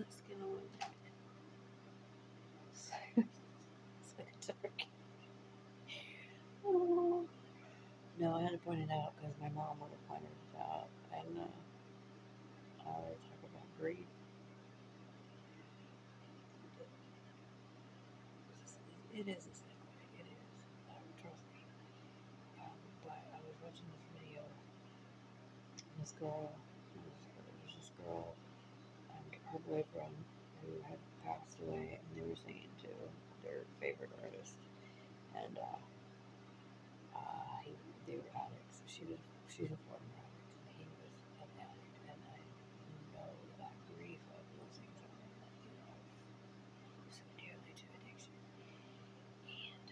skin on one jacket. It's like a turkey. Oh. No, I had to point it out because my mom would have pointed it out. And I always talk about grief. It is a segue. It is. Trust me. But I was watching this video. This girl, there's this girl and her boyfriend who had passed away, and they were singing to their favorite artist. And he, they were addicts. She's a former addict, and he was an addict. And I know that grief of losing someone that you love so dearly to addiction, and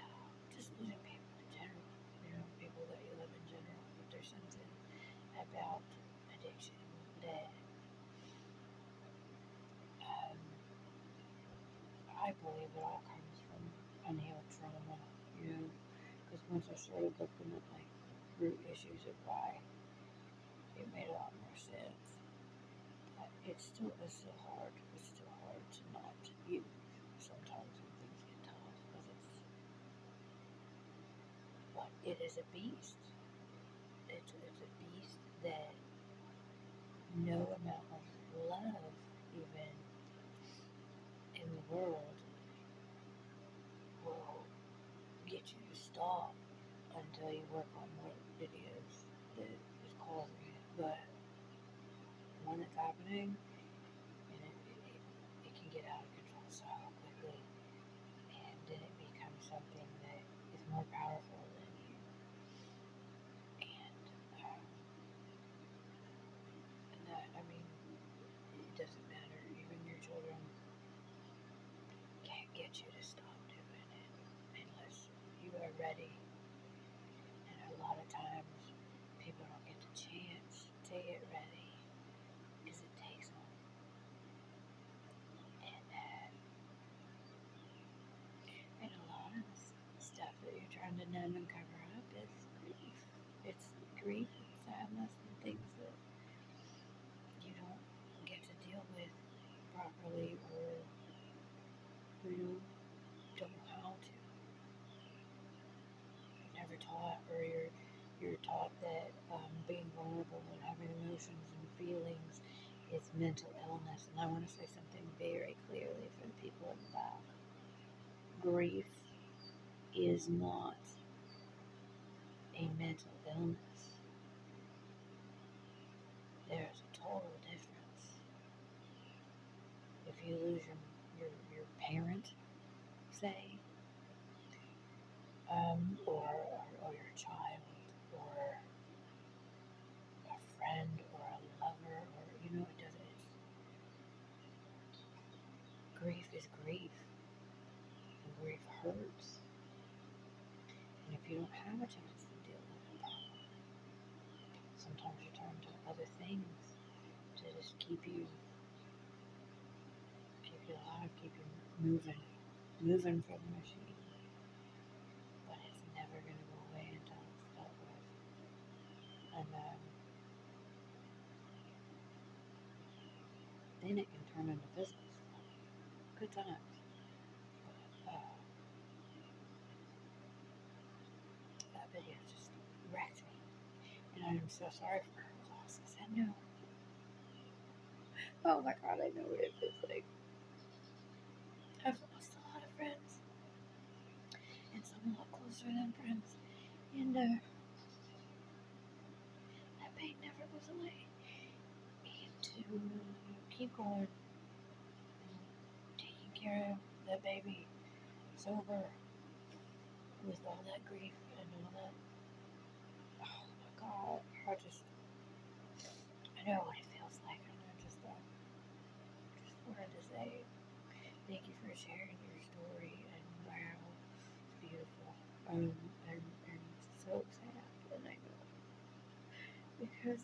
just losing people in general. People that you love in general, but there's something about addiction that um, I believe it all comes from unhealed trauma. Because once I started looking at like root issues of why, it made a lot more sense. But it's still hard. It's still hard to not use sometimes when things get tough, but it is a beast. It's a beast that no amount of love, even in the world, will get you to stop until you work on what it is that is causing it. But when it's happening, and it can get out of control so quickly, and then it becomes something that is more powerful than you. And that, I mean, it doesn't matter. Even your children can't get you to stop doing it unless you are ready. And a lot of times, people don't get the chance to get ready because it takes them. And a lot of the stuff that you're trying to numb and cover up is grief. It's grief and sadness and things that you don't get to deal with properly, or you don't know how to. You're never taught, or you're taught that being vulnerable and having emotions and feelings is mental illness. And I want to say something very clearly for the people in the back. Grief is not a mental illness. There's a total difference. If you lose your parent, say, or your child, or a friend, or a lover, or it doesn't. Grief is grief, and grief hurts. And if you don't have a chance to deal with it properly, sometimes you turn to other things to just keep you alive, keep you moving for the machine. But it's never going to go away until it's dealt with. And then it can turn into physical stuff. Good times. But that video just wrecked me. And I am so sorry for her loss, because I know. Oh my God, I know what it feels like. I've lost a lot of friends. And some a lot closer than friends. And that pain never goes away. And to keep going, taking care of that baby sober with all that grief and all that. Oh my God, I know what it feels like, and I just wanted to say thank you for sharing your story, and wow, it's beautiful. And so sad, and I know, because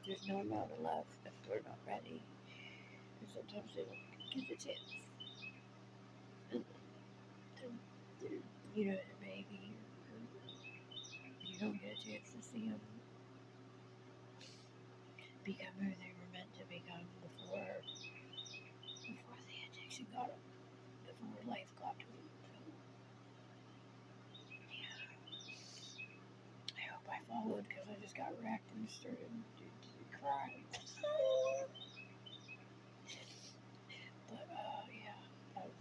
there's no amount of love if we're not ready, and sometimes they don't get the chance. And the baby, you don't get a chance to see them become who they were meant to become before just got wrecked and started crying. But yeah, I'm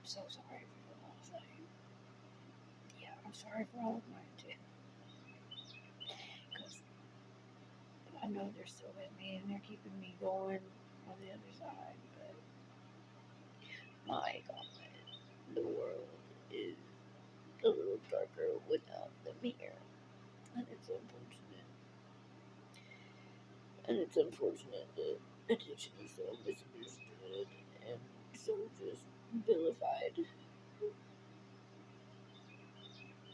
so sorry for the loss. Yeah, I'm sorry for all of mine too, because I know they're still with me and they're keeping me going on the other side. But my God, the world is a little darker without them here, and it's unfortunate. And it's unfortunate that addiction is so misunderstood and so just vilified.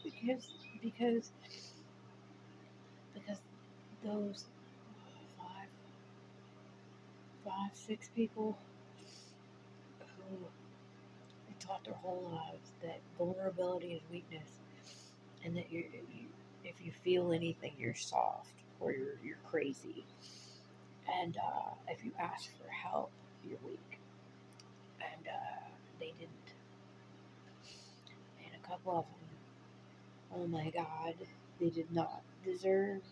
Because because because those five, 6 people who were taught their whole lives that vulnerability is weakness, and that if you feel anything, you're soft or you're crazy, and if you ask for help, you're weak, and they didn't. And a couple of them, oh my God, they did not deserve.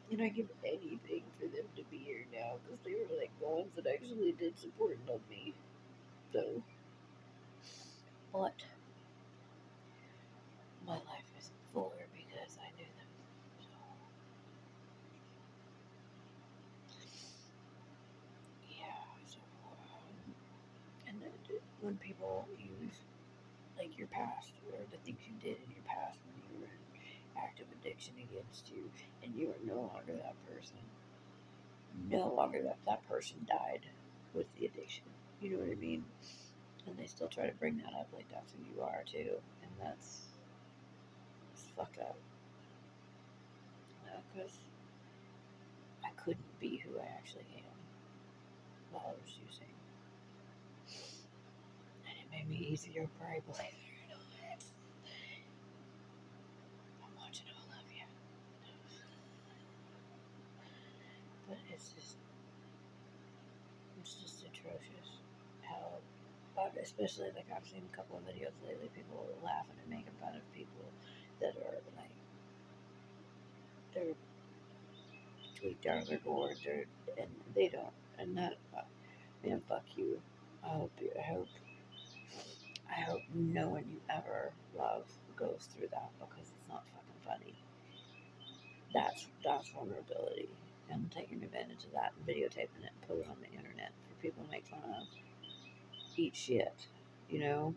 And I give anything for them to be here now because they were like the ones that actually did support and love me. So, but my life is fuller because I knew them. So, yeah. So, and when people use like your past or the things you did in your past when you were in active addiction against you, and you are no longer that person, no longer that person died with the addiction. You know what I mean? And they still try to bring that up like that's who you are too, and it's fucked up. Because I couldn't be who I actually am while I was using, and it made me easier, probably, believe it or not. I'm watching all of you, but it's just atrocious how, especially like I've seen a couple of videos lately, people laughing and making fun of people that are like they're tweaked out of their gourd, and they don't, and that man, fuck you. I hope no one you ever love goes through that because it's not fucking funny. That's vulnerability, and taking advantage of that and videotaping it and put it on the internet for people to make fun of. Eat shit, you know.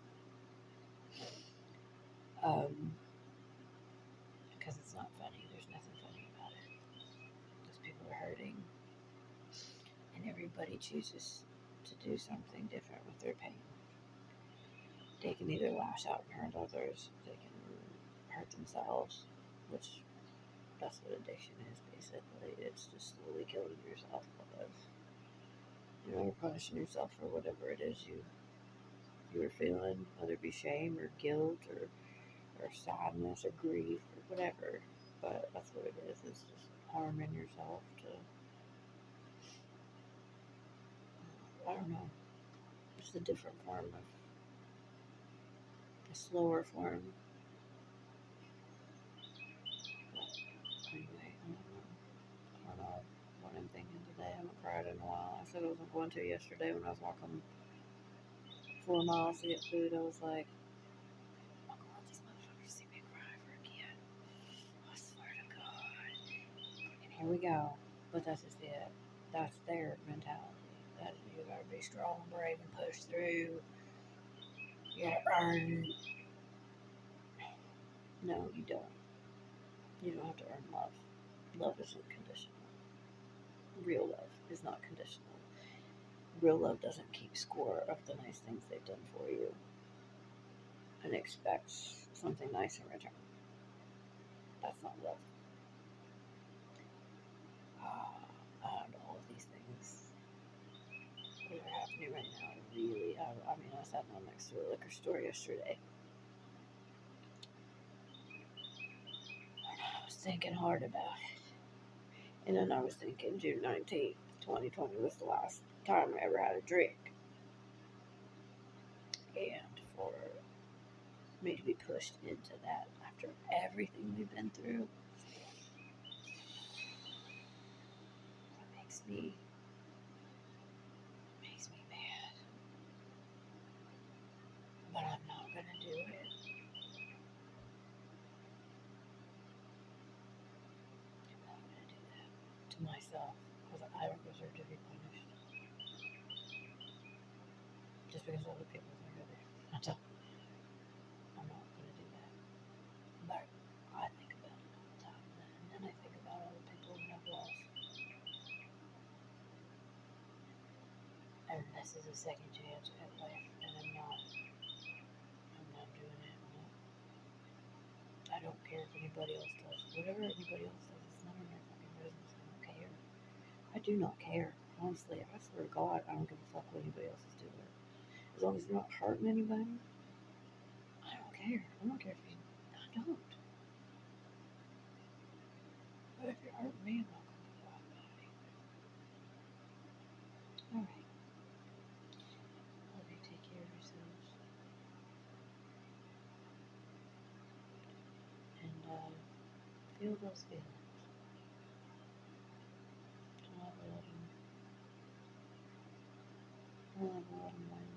Um, because it's not funny. There's nothing funny about it. Those people are hurting, and everybody chooses to do something different with their pain. They can either lash out and hurt others. They can hurt themselves, which that's what addiction is basically. It's just slowly killing yourself because you're punishing yourself for whatever it is you were feeling, whether it be shame or guilt or sadness or grief or whatever. But that's what it is. It's just harming yourself to, I don't know. It's a different form of a slower form. But anyway, I don't know what I'm thinking today. I haven't cried in a while. I said I wasn't going to yesterday when I was walking 4 miles to get food. I was like, I'm gonna let these motherfuckers see me cry for again. I swear to God. And here we go. But that's just it. That's their mentality. That you gotta be strong, brave, and push through. You gotta earn. No, you don't. You don't have to earn love. Love isn't conditional. Real love is not conditional. Real love doesn't keep score of the nice things they've done for you and expects something nice in return. That's not love. And all of these things that are happening right now really, I mean, I sat down next to a liquor store yesterday and I was thinking hard about it. And then I was thinking June 19th, 2020 was the last time I ever had a drink. And for me to be pushed into that after everything we've been through. It makes me mad. But I'm not gonna do it. I'm not gonna do that to myself because I don't deserve to be punished just because other people think of it. I'm not gonna do that. But I think about it all the time, and then I think about all the people that I've lost. And this is a second chance at life, and I'm not doing it. I don't care if anybody else does. Whatever anybody else does, it's none of my fucking business. I don't care. I do not care. Honestly, I swear to God, I don't give a fuck what anybody else is doing. As long as they're not hurting anybody, I don't care. I don't care if you. I don't. But if you're hurting me, I'm not gonna be about it. Alright. Love you. Take care of yourselves. And feel those feelings. Love, love, love, love, love.